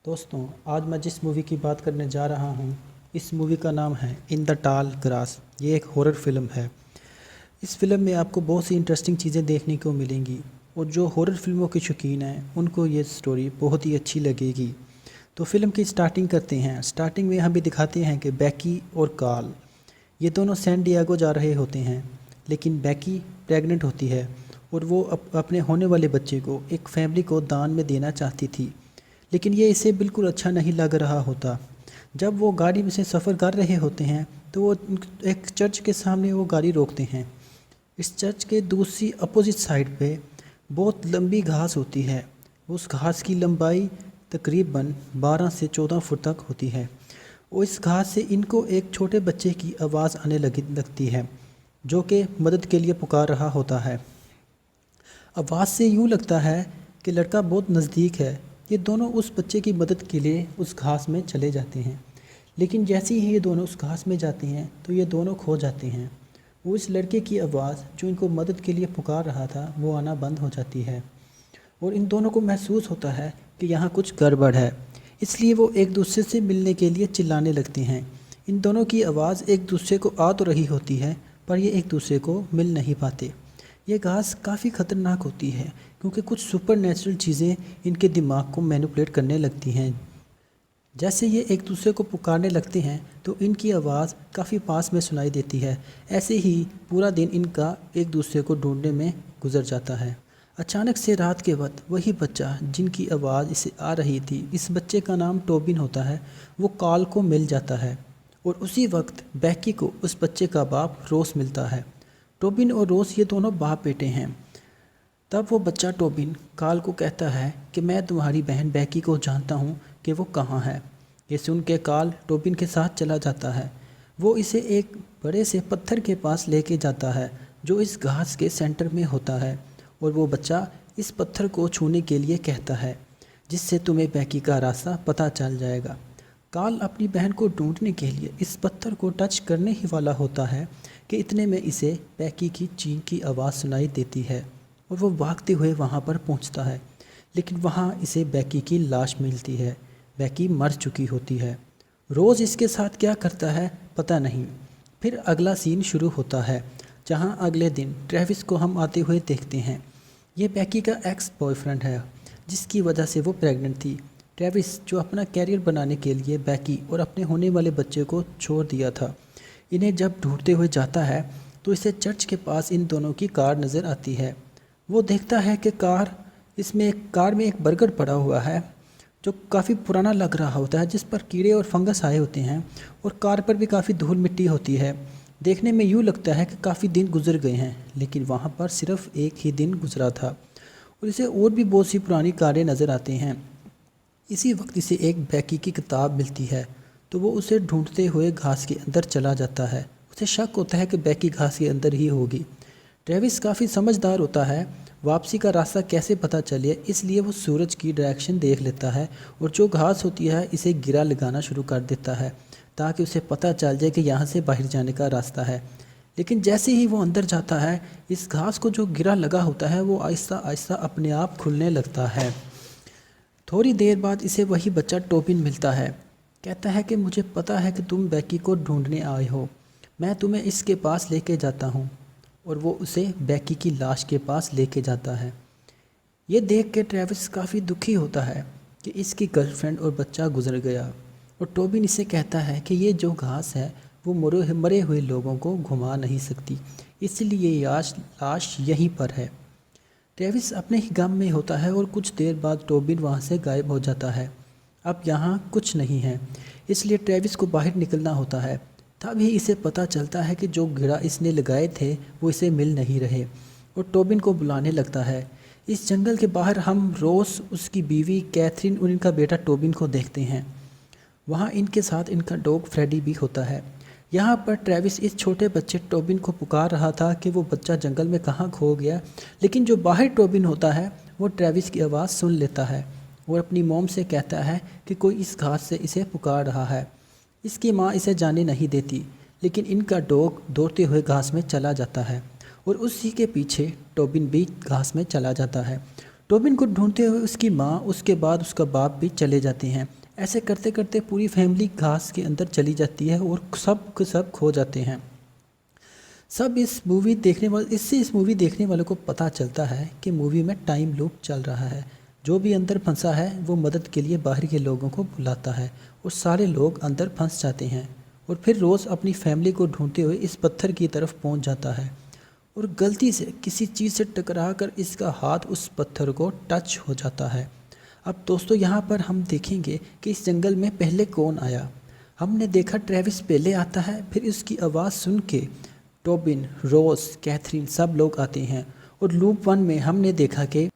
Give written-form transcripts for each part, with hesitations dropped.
दोस्तों, आज मैं जिस मूवी की बात करने जा रहा हूँ, इस मूवी का नाम है इन द टाल ग्रास। ये एक हॉरर फिल्म है। इस फिल्म में आपको बहुत सी इंटरेस्टिंग चीज़ें देखने को मिलेंगी और जो हॉरर फिल्मों के शौकीन हैं उनको ये स्टोरी बहुत ही अच्छी लगेगी। तो फिल्म की स्टार्टिंग करते हैं। स्टार्टिंग में हमें दिखाते हैं कि बैकी और कार्ल ये दोनों सैन डिएगो जा रहे होते हैं, लेकिन बैकी प्रेग्नेंट होती है और वो अपने होने वाले बच्चे को एक फैमिली को दान में देना चाहती थी, लेकिन ये इसे बिल्कुल अच्छा नहीं लग रहा होता। जब वो गाड़ी में से सफ़र कर रहे होते हैं तो वो एक चर्च के सामने वो गाड़ी रोकते हैं। इस चर्च के दूसरी अपोजिट साइड पे बहुत लंबी घास होती है। उस घास की लंबाई तकरीबन 12 से 14 फुट तक होती है और इस घास से इनको एक छोटे बच्चे की आवाज़ आने लगती है, जो कि मदद के लिए पुकार रहा होता है। आवाज़ से यूँ लगता है कि लड़का बहुत नज़दीक है। ये दोनों उस बच्चे की मदद के लिए उस घास में चले जाते हैं, लेकिन जैसे ही ये दोनों उस घास में जाते हैं तो ये दोनों खो जाते हैं। वो इस लड़के की आवाज़ जो इनको मदद के लिए पुकार रहा था वो आना बंद हो जाती है और इन दोनों को महसूस होता है कि यहाँ कुछ गड़बड़ है। इसलिए वो एक दूसरे से मिलने के लिए चिल्लाने लगते हैं। इन दोनों की आवाज़ एक दूसरे को आ तो रही होती है, पर ये एक दूसरे को मिल नहीं पाते। ये घास काफ़ी ख़तरनाक होती है क्योंकि कुछ सुपर नेचुरल चीज़ें इनके दिमाग को मैनिपुलेट करने लगती हैं। जैसे ये एक दूसरे को पुकारने लगते हैं तो इनकी आवाज़ काफ़ी पास में सुनाई देती है। ऐसे ही पूरा दिन इनका एक दूसरे को ढूंढने में गुजर जाता है। अचानक से रात के वक्त वही बच्चा जिनकी आवाज़ इसे आ रही थी, इस बच्चे का नाम टोबिन होता है, वो कार्ल को मिल जाता है और उसी वक्त बैकी को उस बच्चे का बाप रोस मिलता है। टोबिन और रोस ये दोनों बाप बेटे हैं। तब वो बच्चा टोबिन कार्ल को कहता है कि मैं तुम्हारी बहन बैकी को जानता हूँ कि वो कहाँ है। ये सुन के कार्ल टोबिन के साथ चला जाता है। वो इसे एक बड़े से पत्थर के पास लेके जाता है जो इस घास के सेंटर में होता है और वो बच्चा इस पत्थर को छूने के लिए कहता है, जिससे तुम्हें बैकी का रास्ता पता चल जाएगा। कार्ल अपनी बहन को ढूंढने के लिए इस पत्थर को टच करने ही वाला होता है कि इतने में इसे बैकी की चीख की आवाज़ सुनाई देती है और वो भागते हुए वहाँ पर पहुँचता है, लेकिन वहाँ इसे बैकी की लाश मिलती है। बैकी मर चुकी होती है। रोज़ इसके साथ क्या करता है पता नहीं। फिर अगला सीन शुरू होता है जहाँ अगले दिन ट्रेविस को हम आते हुए देखते हैं। ये बैकी का एक्स बॉयफ्रेंड है जिसकी वजह से वो प्रेग्नेंट थी। ट्रेविस जो अपना कैरियर बनाने के लिए बैकी और अपने होने वाले बच्चे को छोड़ दिया था, इन्हें जब ढूंढते हुए जाता है तो इसे चर्च के पास इन दोनों की कार नज़र आती है। वो देखता है कि कार में एक बर्गर पड़ा हुआ है जो काफ़ी पुराना लग रहा होता है, जिस पर कीड़े और फंगस आए होते हैं और कार पर भी काफ़ी धूल मिट्टी होती है। देखने में यूँ लगता है कि काफ़ी दिन गुजर गए हैं, लेकिन वहाँ पर सिर्फ एक ही दिन गुजरा था और इसे और भी बहुत सी पुरानी कारें नज़र आती हैं। इसी वक्त इसे एक बैकी की किताब मिलती है तो वो उसे ढूंढते हुए घास के अंदर चला जाता है। उसे शक होता है कि बैकी घास के अंदर ही होगी। ट्रेविस काफ़ी समझदार होता है। वापसी का रास्ता कैसे पता चले, इसलिए वो सूरज की डायरेक्शन देख लेता है और जो घास होती है इसे गिरा लगाना शुरू कर देता है ताकि उसे पता चल जाए कि यहाँ से बाहर जाने का रास्ता है। लेकिन जैसे ही वो अंदर जाता है, इस घास को जो गिरा लगा होता है वो आहिस्ता आहिस्ता अपने आप खुलने लगता है। थोड़ी देर बाद इसे वही बच्चा टोबिन मिलता है। कहता है कि मुझे पता है कि तुम बैकी को ढूंढने आए हो, मैं तुम्हें इसके पास लेके जाता हूँ। और वो उसे बैकी की लाश के पास लेके जाता है। ये देख के ट्रेविस काफ़ी दुखी होता है कि इसकी गर्लफ्रेंड और बच्चा गुजर गया और टोबिन इसे कहता है कि ये जो घास है वो मरे हुए लोगों को घुमा नहीं सकती, इसलिए ये लाश यहीं पर है। ट्रेविस अपने ही गम में होता है और कुछ देर बाद टोबिन वहाँ से गायब हो जाता है। अब यहाँ कुछ नहीं है, इसलिए ट्रेविस को बाहर निकलना होता है। तभी इसे पता चलता है कि जो गिरा इसने लगाए थे वो इसे मिल नहीं रहे और टोबिन को बुलाने लगता है। इस जंगल के बाहर हम रोस, उसकी बीवी कैथरीन और इनका बेटा टोबिन को देखते हैं। वहाँ इनके साथ इनका डॉग फ्रेडी भी होता है। यहाँ पर ट्रेविस इस छोटे बच्चे टोबिन को पुकार रहा था कि वो बच्चा जंगल में कहाँ खो गया, लेकिन जो बाहर टोबिन होता है वो ट्रेविस की आवाज़ सुन लेता है और अपनी मॉम से कहता है कि कोई इस घास से इसे पुकार रहा है। इसकी माँ इसे जाने नहीं देती, लेकिन इनका डॉग दौड़ते हुए घास में चला जाता है और उसी के पीछे टोबिन भी घास में चला जाता है। टोबिन को ढूंढते हुए उसकी माँ, उसके बाद उसका बाप भी चले जाते हैं। ऐसे करते करते पूरी फैमिली घास के अंदर चली जाती है और सब खो जाते हैं। सब इस मूवी देखने वाले इससे इस मूवी देखने वालों को पता चलता है कि मूवी में टाइम लूप चल रहा है। जो भी अंदर फंसा है वो मदद के लिए बाहर के लोगों को बुलाता है और सारे लोग अंदर फंस जाते हैं। और फिर रोज़ अपनी फैमिली को ढूंढते हुए इस पत्थर की तरफ पहुंच जाता है और गलती से किसी चीज़ से टकरा कर इसका हाथ उस पत्थर को टच हो जाता है। अब दोस्तों यहाँ पर हम देखेंगे कि इस जंगल में पहले कौन आया। हमने देखा ट्रेविस पहले आता है, फिर उसकी आवाज़ सुन के टोबिन, रोज, कैथरीन सब लोग आते हैं। और लूप 1 में हमने देखा कि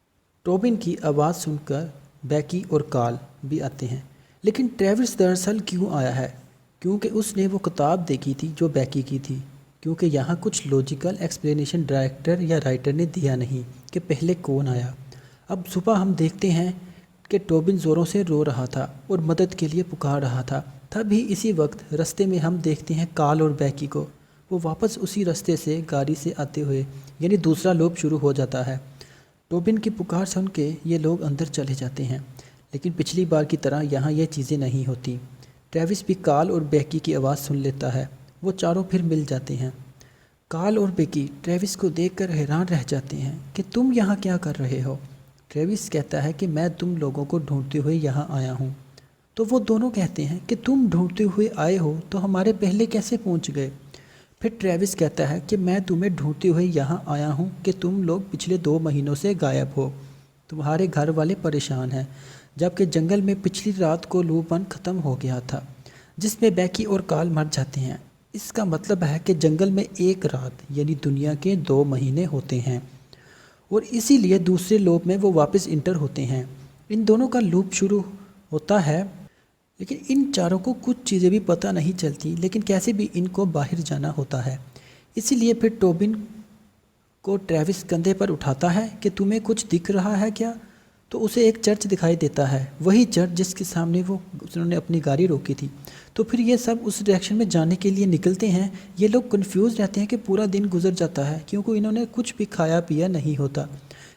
टोबिन की आवाज़ सुनकर बैकी और कार्ल भी आते हैं। लेकिन ट्रेविस दरअसल क्यों आया है? क्योंकि उसने वो किताब देखी थी जो बैकी की थी। क्योंकि यहाँ कुछ लॉजिकल एक्सप्लेनेशन डायरेक्टर या राइटर ने दिया नहीं कि पहले कौन आया। अब सुबह हम देखते हैं कि टोबिन ज़ोरों से रो रहा था और मदद के लिए पुकार रहा था। तभी इसी वक्त रास्ते में हम देखते हैं कार्ल और बैकी को। वो वापस उसी रास्ते से गाड़ी से आते हुए, यानी दूसरा लूप शुरू हो जाता है। टोबिन की पुकार सुन के ये लोग अंदर चले जाते हैं। लेकिन पिछली बार की तरह यहाँ ये चीज़ें नहीं होती। ट्रेविस भी कार्ल और बैकी की आवाज़ सुन लेता है। वो चारों फिर मिल जाते हैं। कार्ल और बैकी ट्रेविस को देखकर हैरान रह जाते हैं कि तुम यहाँ क्या कर रहे हो। ट्रेविस कहता है कि मैं तुम लोगों को ढूंढते हुए यहाँ आया हूँ। तो वो दोनों कहते हैं कि तुम ढूंढते हुए आए हो तो हमारे पहले कैसे पहुँच गए। फिर ट्रेविस कहता है कि मैं तुम्हें ढूंढते हुए यहाँ आया हूँ कि तुम लोग पिछले 2 महीनों से गायब हो। तुम्हारे घर वाले परेशान हैं, जबकि जंगल में पिछली रात को लूप 1 ख़त्म हो गया था जिसमें बैकी और कार्ल मर जाते हैं। इसका मतलब है कि जंगल में एक रात यानी दुनिया के 2 महीने होते हैं और इसीलिए दूसरे लूप में वो वापस इंटर होते हैं। इन दोनों का लूप शुरू होता है, लेकिन इन चारों को कुछ चीज़ें भी पता नहीं चलती, लेकिन कैसे भी इनको बाहर जाना होता है। इसीलिए फिर टोबिन को ट्रेविस कंधे पर उठाता है कि तुम्हें कुछ दिख रहा है क्या। तो उसे एक चर्च दिखाई देता है, वही चर्च जिसके सामने उन्होंने अपनी गाड़ी रोकी थी। तो फिर ये सब उस डायरेक्शन में जाने के लिए निकलते हैं। ये लोग कन्फ्यूज़ रहते हैं कि पूरा दिन गुजर जाता है क्योंकि इन्होंने कुछ भी खाया पिया नहीं होता।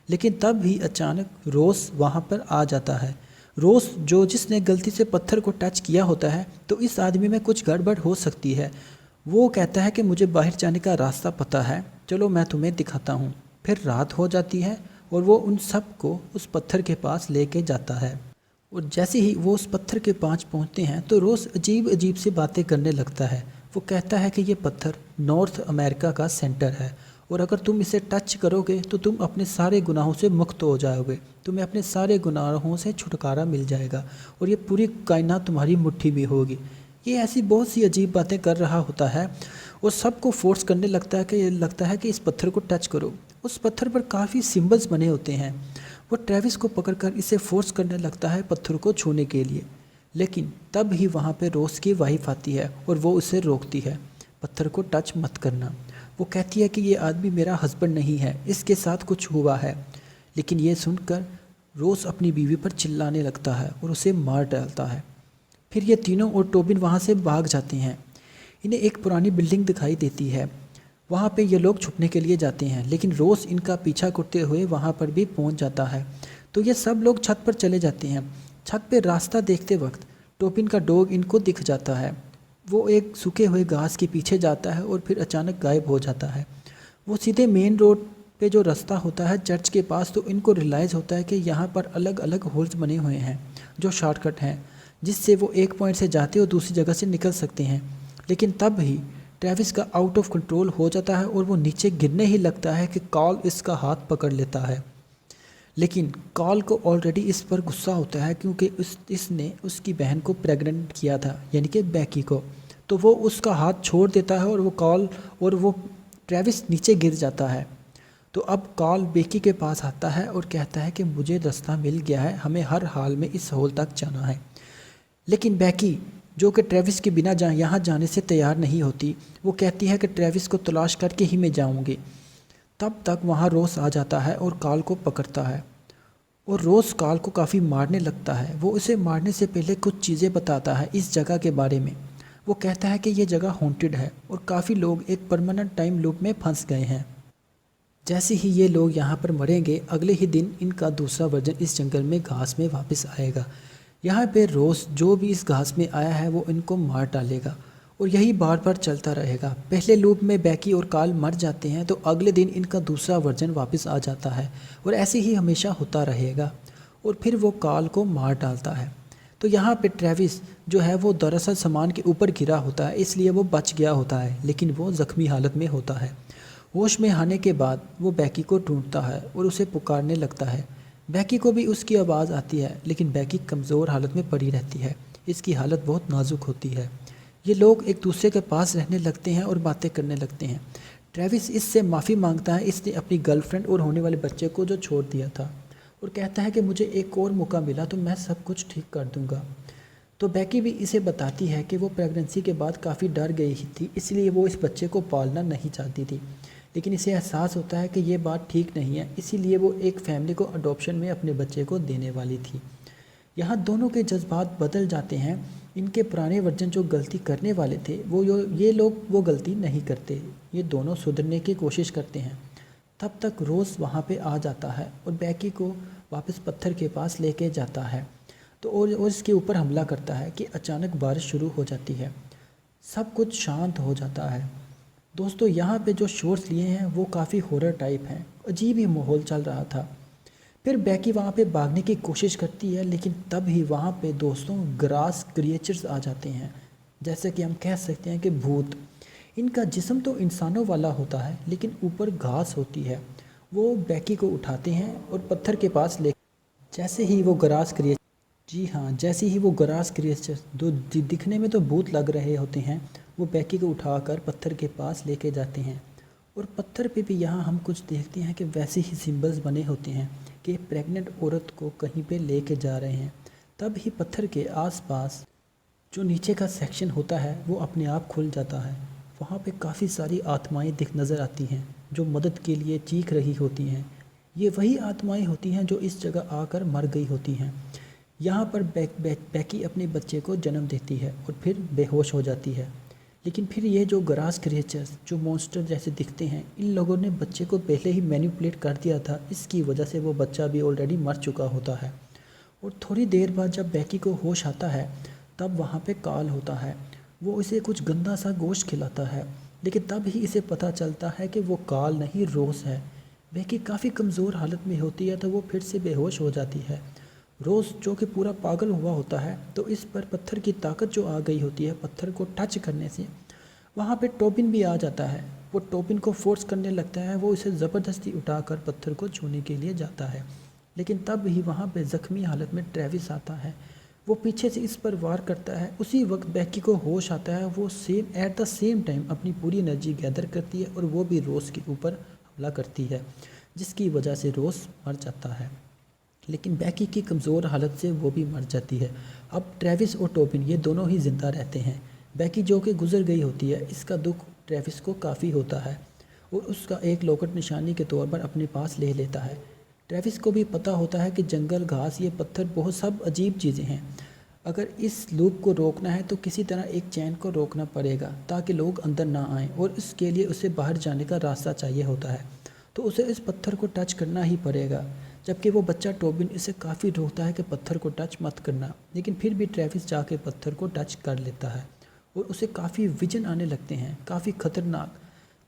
लेकिन तब भी अचानक रोस वहाँ पर आ जाता है। रोस जिसने गलती से पत्थर को टच किया होता है, तो इस आदमी में कुछ गड़बड़ हो सकती है। वो कहता है कि मुझे बाहर जाने का रास्ता पता है, चलो मैं तुम्हें दिखाता हूँ। फिर रात हो जाती है और वो उन सब को उस पत्थर के पास लेके जाता है। और जैसे ही वो उस पत्थर के पास पहुँचते हैं तो रोस अजीब अजीब सी बातें करने लगता है। वो कहता है कि ये पत्थर नॉर्थ अमेरिका का सेंटर है और अगर तुम इसे टच करोगे तो तुम अपने सारे गुनाहों से मुक्त हो जाओगे, तुम्हें अपने सारे गुनाहों से छुटकारा मिल जाएगा और ये पूरी कायनात तुम्हारी मुट्ठी में होगी। ये ऐसी बहुत सी अजीब बातें कर रहा होता है और सबको फोर्स करने लगता है कि इस पत्थर को टच करो। उस पत्थर पर काफ़ी सिंबल्स बने होते हैं। वो ट्रेविस को पकड़कर इसे फोर्स करने लगता है पत्थर को छूने के लिए, लेकिन तब ही वहाँ पे रोस की वाइफ आती है और वो उसे रोकती है, पत्थर को टच मत करना। वो कहती है कि ये आदमी मेरा हस्बैंड नहीं है, इसके साथ कुछ हुआ है। लेकिन ये सुनकर रोस अपनी बीवी पर चिल्लाने लगता है और उसे मार डालता है। फिर ये तीनों और टोबिन वहाँ से भाग जाते हैं। इन्हें एक पुरानी बिल्डिंग दिखाई देती है, वहाँ पे ये लोग छुपने के लिए जाते हैं, लेकिन रोस इनका पीछा करते हुए वहाँ पर भी पहुँच जाता है। तो ये सब लोग छत पर चले जाते हैं। छत पे रास्ता देखते वक्त टोबिन का डॉग इनको दिख जाता है। वो एक सूखे हुए घास के पीछे जाता है और फिर अचानक गायब हो जाता है। वो सीधे मेन रोड पे जो रास्ता होता है चर्च के पास, तो इनको रियलाइज़ होता है कि यहाँ पर अलग अलग होल्स बने हुए हैं जो शॉर्टकट हैं, जिससे वो एक पॉइंट से जाते और दूसरी जगह से निकल सकते हैं। लेकिन तब ही ट्रेविस का आउट ऑफ कंट्रोल हो जाता है और वो नीचे गिरने ही लगता है कि कार्ल इसका हाथ पकड़ लेता है। लेकिन कार्ल को ऑलरेडी इस पर गुस्सा होता है क्योंकि इसने उसकी बहन को प्रेग्नेंट किया था, यानी कि बैकी को। तो वो उसका हाथ छोड़ देता है और वो ट्रेविस नीचे गिर जाता है। तो अब कार्ल बैकी के पास आता है और कहता है कि मुझे रास्ता मिल गया है, हमें हर हाल में इस होल तक जाना है। लेकिन बैकी, जो कि ट्रेविस के बिना यहाँ जाने से तैयार नहीं होती, वो कहती है कि ट्रेविस को तलाश करके ही मैं जाऊँगी। तब तक वहाँ रोस आ जाता है और कार्ल को पकड़ता है और रोस कार्ल को काफ़ी मारने लगता है। वो उसे मारने से पहले कुछ चीज़ें बताता है इस जगह के बारे में। वो कहता है कि ये जगह हॉन्टेड है और काफ़ी लोग एक परमानेंट टाइम लूप में फंस गए हैं, जैसे ही ये लोग यहाँ पर मरेंगे, अगले ही दिन इनका दूसरा वर्जन इस जंगल में घास में वापस आएगा। यहाँ पे रोज़ जो भी इस घास में आया है वो इनको मार डालेगा और यही बार बार चलता रहेगा। पहले लूप में बैकी और कार्ल मर जाते हैं तो अगले दिन इनका दूसरा वर्जन वापस आ जाता है और ऐसे ही हमेशा होता रहेगा और फिर वो कार्ल को मार डालता है। तो यहाँ पे ट्रेविस जो है वो दरअसल सामान के ऊपर गिरा होता है, इसलिए वो बच गया होता है, लेकिन वो ज़ख्मी हालत में होता है। होश में आने के बाद वो बैकी को ढूंढता है और उसे पुकारने लगता है। बैकी को भी उसकी आवाज़ आती है, लेकिन बैकी कमज़ोर हालत में पड़ी रहती है। इसकी हालत बहुत नाजुक होती है। ये लोग एक दूसरे के पास रहने लगते हैं और बातें करने लगते हैं। ट्रेविस इससे माफ़ी मांगता है, इसने अपनी गर्लफ्रेंड और होने वाले बच्चे को जो छोड़ दिया था, और कहता है कि मुझे एक और मौका मिला तो मैं सब कुछ ठीक कर दूंगा। तो बैकी भी इसे बताती है कि वो प्रेगनेंसी के बाद काफ़ी डर गई थी, इसलिए वो इस बच्चे को पालना नहीं चाहती थी, लेकिन इसे एहसास होता है कि ये बात ठीक नहीं है, इसीलिए वो एक फैमिली को अडॉप्शन में अपने बच्चे को देने वाली थी। यहाँ दोनों के जज्बात बदल जाते हैं। इनके पुराने वर्जन जो गलती करने वाले थे ये लोग वो गलती नहीं करते। ये दोनों सुधरने की कोशिश करते हैं। तब तक रोज़ वहाँ पे आ जाता है और बैकी को वापस पत्थर के पास लेके जाता है तो और इसके ऊपर हमला करता है कि अचानक बारिश शुरू हो जाती है। सब कुछ शांत हो जाता है। दोस्तों, यहाँ पे जो शॉट्स लिए हैं वो काफ़ी हॉरर टाइप हैं। अजीब ही माहौल चल रहा था। फिर बैकी वहाँ पे भागने की कोशिश करती है, लेकिन तब ही वहाँ पे दोस्तों ग्रास क्रिएचर्स आ जाते हैं, जैसे कि हम कह सकते हैं कि भूत। इनका जिस्म तो इंसानों वाला होता है, लेकिन ऊपर घास होती है। वो बैकी को उठाते हैं और पत्थर के पास ले जैसे ही वो ग्रास क्रिएचर जी हाँ, जैसे ही वो ग्रास क्रिएचर्स जो दिखने में तो भूत लग रहे होते हैं, वो बैकी को उठाकर पत्थर के पास लेके जाते हैं। और पत्थर पे भी यहाँ हम कुछ देखते हैं कि वैसे ही सिंबल्स बने होते हैं कि प्रेग्नेंट औरत को कहीं पे लेके जा रहे हैं। तब ही पत्थर के आसपास जो नीचे का सेक्शन होता है वो अपने आप खुल जाता है। वहाँ पे काफ़ी सारी आत्माएं दिख नज़र आती हैं जो मदद के लिए चीख रही होती हैं। ये वही आत्माएं होती हैं जो इस जगह आकर मर गई होती हैं। यहाँ पर बैकी अपने बच्चे को जन्म देती है और फिर बेहोश हो जाती है। लेकिन फिर ये जो ग्रास क्रिएचर्स जो मॉन्स्टर जैसे दिखते हैं, इन लोगों ने बच्चे को पहले ही मैनिपुलेट कर दिया था, इसकी वजह से वो बच्चा भी ऑलरेडी मर चुका होता है। और थोड़ी देर बाद जब बैकी को होश आता है तब वहाँ पे कार्ल होता है। वो इसे कुछ गंदा सा गोश्त खिलाता है, लेकिन तब ही इसे पता चलता है कि वो कार्ल नहीं रोज़ है। बैकी काफ़ी कमज़ोर हालत में होती है तो वो फिर से बेहोश हो जाती है। रोज़ जो कि पूरा पागल हुआ होता है, तो इस पर पत्थर की ताकत जो आ गई होती है पत्थर को टच करने से, वहाँ पे टोबिन भी आ जाता है। वो टोबिन को फोर्स करने लगता है, वो इसे ज़बरदस्ती उठाकर पत्थर को छूने के लिए जाता है। लेकिन तब ही वहाँ पे ज़ख्मी हालत में ट्रेविस आता है। वो पीछे से इस पर वार करता है। उसी वक्त बैकी को होश आता है। वो एट द सेम टाइम अपनी पूरी एनर्जी गैदर करती है और वो भी रोज़ के ऊपर हमला करती है, जिसकी वजह से रोज़ मर जाता है। लेकिन बैकी की कमज़ोर हालत से वो भी मर जाती है। अब ट्रेविस और टोबिन ये दोनों ही ज़िंदा रहते हैं। बैकी जो कि गुजर गई होती है, इसका दुख ट्रेविस को काफ़ी होता है और उसका एक लॉकेट निशानी के तौर पर अपने पास ले लेता है। ट्रेविस को भी पता होता है कि जंगल, घास, ये पत्थर बहुत सब अजीब चीज़ें हैं। अगर इस लूप को रोकना है तो किसी तरह एक चैन को रोकना पड़ेगा ताकि लोग अंदर ना आएँ, और इसके लिए उसे बाहर जाने का रास्ता चाहिए होता है। तो उसे इस पत्थर को टच करना ही पड़ेगा। जबकि वो बच्चा टोबिन इसे काफ़ी रोकता है कि पत्थर को टच मत करना, लेकिन फिर भी ट्रेविस जाके पत्थर को टच कर लेता है और उसे काफ़ी विजन आने लगते हैं, काफ़ी ख़तरनाक।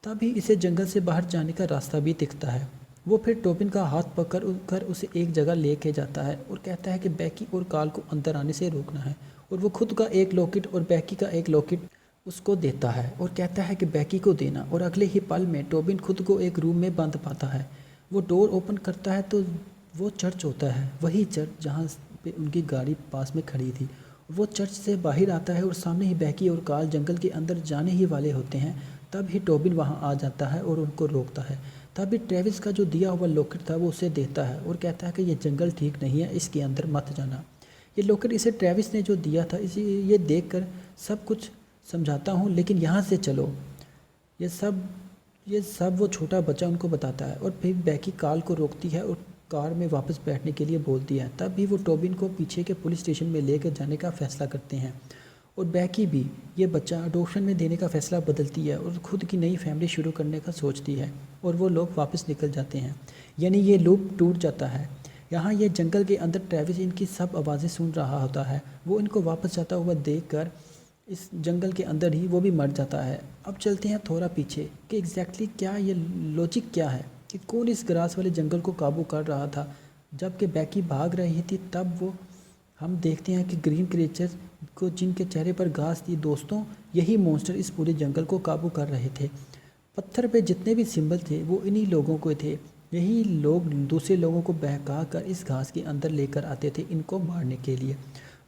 तभी इसे जंगल से बाहर जाने का रास्ता भी दिखता है। वो फिर टोबिन का हाथ पकड़ कर उसे एक जगह लेके जाता है और कहता है कि बैकी और कार्ल को अंदर आने से रोकना है, और वो खुद का एक लॉकेट और बैकी का एक लॉकेट उसको देता है और कहता है कि बैकी को देना। और अगले ही पल में टोबिन खुद को एक रूम में बंद पाता है। वो डोर ओपन करता है तो वो चर्च होता है, वही चर्च जहाँ पे उनकी गाड़ी पास में खड़ी थी। वो चर्च से बाहर आता है और सामने ही बैकी और कार्ल जंगल के अंदर जाने ही वाले होते हैं। तब ही टोबिन वहाँ आ जाता है और उनको रोकता है। तभी ट्रेविस का जो दिया हुआ लॉकेट था वो उसे देता है और कहता है कि ये जंगल ठीक नहीं है, इसके अंदर मत जाना। ये लॉकेट इसे ट्रेविस ने जो दिया था, इसी ये देखकर सब कुछ समझाता हूँ, लेकिन यहाँ से चलो। ये सब वो छोटा बच्चा उनको बताता है। और फिर बैकी कार्ल को रोकती है और कार में वापस बैठने के लिए बोलती है। तब भी वो टोबिन को पीछे के पुलिस स्टेशन में लेकर जाने का फ़ैसला करते हैं और बैकी भी ये बच्चा अडोप्शन में देने का फ़ैसला बदलती है और खुद की नई फैमिली शुरू करने का सोचती है और वो लोग वापस निकल जाते हैं, यानी ये लूप टूट जाता है। यहाँ ये जंगल के अंदर ट्रेविस इनकी सब आवाज़ें सुन रहा होता है। वो इनको वापस जाता हुआ देखकर इस जंगल के अंदर ही वो भी मर जाता है। अब चलते हैं थोड़ा पीछे कि एग्जैक्टली क्या ये लॉजिक क्या है कि कौन इस ग्रास वाले जंगल को काबू कर रहा था। जबकि बैकी भाग रही थी तब वो हम देखते हैं कि ग्रीन क्रिएचर को जिनके चेहरे पर घास थी, दोस्तों यही मॉन्स्टर इस पूरे जंगल को काबू कर रहे थे। पत्थर पे जितने भी सिंबल थे वो इन्हीं लोगों के थे। यही लोग दूसरे लोगों को बहका कर इस घास के अंदर लेकर आते थे इनको मारने के लिए।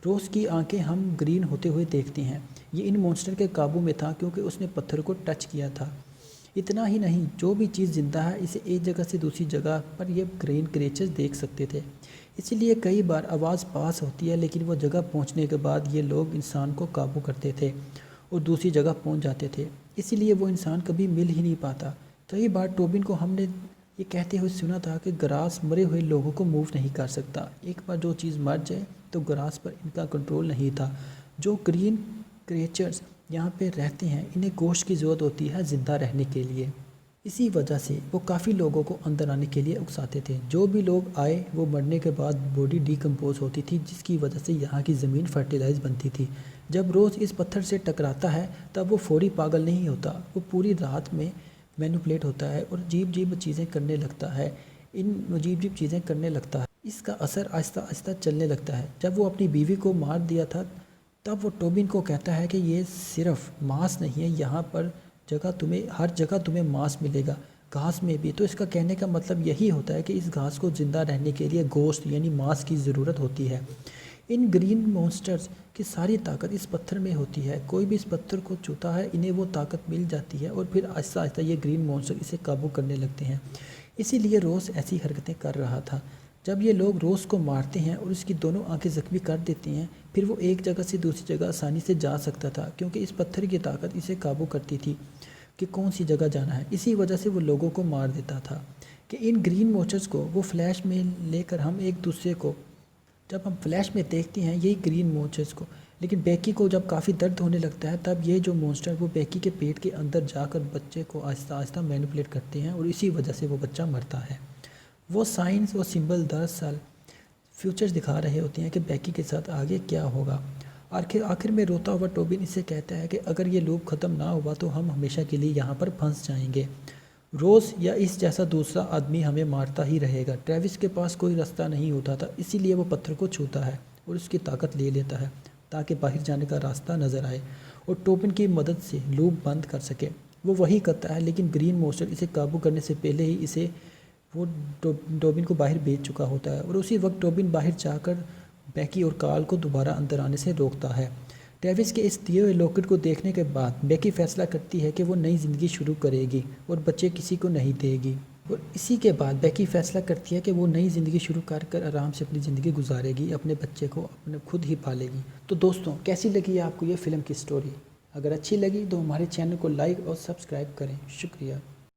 रोज़ की आंखें हम ग्रीन होते हुए देखते हैं। ये इन मॉन्स्टर के काबू में था क्योंकि उसने पत्थर को टच किया था। इतना ही नहीं, जो भी चीज़ जिंदा है इसे एक जगह से दूसरी जगह पर ये ग्रीन क्रिएचर्स देख सकते थे। इसीलिए कई बार आवाज़ पास होती है लेकिन वो जगह पहुंचने के बाद ये लोग इंसान को काबू करते थे और दूसरी जगह पहुंच जाते थे। इसीलिए वो इंसान कभी मिल ही नहीं पाता। कई बार टोबिन को हमने ये कहते हुए सुना था कि ग्रास मरे हुए लोगों को मूव नहीं कर सकता। एक बार जो चीज़ मर जाए तो ग्रास पर इनका कंट्रोल नहीं था। जो ग्रीन क्रिएचर्स यहाँ पे रहते हैं इन्हें गोश्त की ज़रूरत होती है ज़िंदा रहने के लिए। इसी वजह से वो काफ़ी लोगों को अंदर आने के लिए उकसाते थे। जो भी लोग आए वो मरने के बाद बॉडी डिकम्पोज होती थी जिसकी वजह से यहाँ की ज़मीन फर्टिलाइज बनती थी। जब रोज़ इस पत्थर से टकराता है तब वो फौरी पागल नहीं होता, वो पूरी रात में मैनिपुलेट होता है और अजीब अजीब चीज़ें करने लगता है। इन अजीब अजीब चीज़ें करने लगता है। इसका असर आहिस्ता आहिस्ता चलने लगता है। जब वो अपनी बीवी को मार दिया था तब वो टोबिन को कहता है कि ये सिर्फ मांस नहीं है, यहाँ पर हर जगह तुम्हें मांस मिलेगा, घास में भी। तो इसका कहने का मतलब यही होता है कि इस घास को ज़िंदा रहने के लिए गोश्त यानी मांस की ज़रूरत होती है। इन ग्रीन मॉन्स्टर्स की सारी ताकत इस पत्थर में होती है। कोई भी इस पत्थर को छूता है इन्हें वो ताकत मिल जाती है और फिर आहिस्ता आहिस्ता ये ग्रीन मॉन्स्टर इसे काबू करने लगते हैं। इसीलिए रोज़ ऐसी हरकतें कर रहा था। जब ये लोग रोज़ को मारते हैं और उसकी दोनों आंखें ज़ख्मी कर देते हैं फिर वो एक जगह से दूसरी जगह आसानी से जा सकता था क्योंकि इस पत्थर की ताकत इसे काबू करती थी कि कौन सी जगह जाना है। इसी वजह से वो लोगों को मार देता था। कि इन ग्रीन मॉन्स्टर्स को वो फ्लैश में लेकर हम एक दूसरे को जब हम फ्लैश में देखते हैं यही ग्रीन मॉन्स्टर्स को, लेकिन बेकी को जब काफ़ी दर्द होने लगता है तब ये जो मॉन्स्टर वो बेकी के पेट के अंदर जाकर बच्चे को आहिस्ता आहिस्ता मैनिपुलेट करते हैं और इसी वजह से वो बच्चा मरता है। वो साइंस और सिंबल दरअसल फ्यूचर्स दिखा रहे होते हैं कि बेकी के साथ आगे क्या होगा। आखिर में रोता हुआ टोबिन इससे कहता है कि अगर ये लूप ख़त्म ना हुआ तो हम हमेशा के लिए यहाँ पर फंस जाएंगे। रोज़ या इस जैसा दूसरा आदमी हमें मारता ही रहेगा। ट्रेविस के पास कोई रास्ता नहीं होता था, इसीलिए वो पत्थर को छूता है और उसकी ताकत ले लेता है ताकि बाहर जाने का रास्ता नज़र आए और टोबिन की मदद से लूप बंद कर सके। वो वही करता है लेकिन ग्रीन मॉन्स्टर इसे काबू करने से पहले ही इसे वो टोबिन को बाहर भेज चुका होता है और उसी वक्त टोबिन बाहर जाकर बेकी और कार्ल को दोबारा अंदर आने से रोकता है। ट्रेविस के इस दिए हुए लॉकेट को देखने के बाद बेकी फैसला करती है कि वो नई ज़िंदगी शुरू करेगी और बच्चे किसी को नहीं देगी। और इसी के बाद बेकी फैसला करती है कि वो नई ज़िंदगी शुरू कर आराम से अपनी ज़िंदगी गुजारेगी, अपने बच्चे को अपने खुद ही पालेगी। तो दोस्तों कैसी लगी आपको ये फ़िल्म की स्टोरी? अगर अच्छी लगी तो हमारे चैनल को लाइक और सब्सक्राइब करें। शुक्रिया।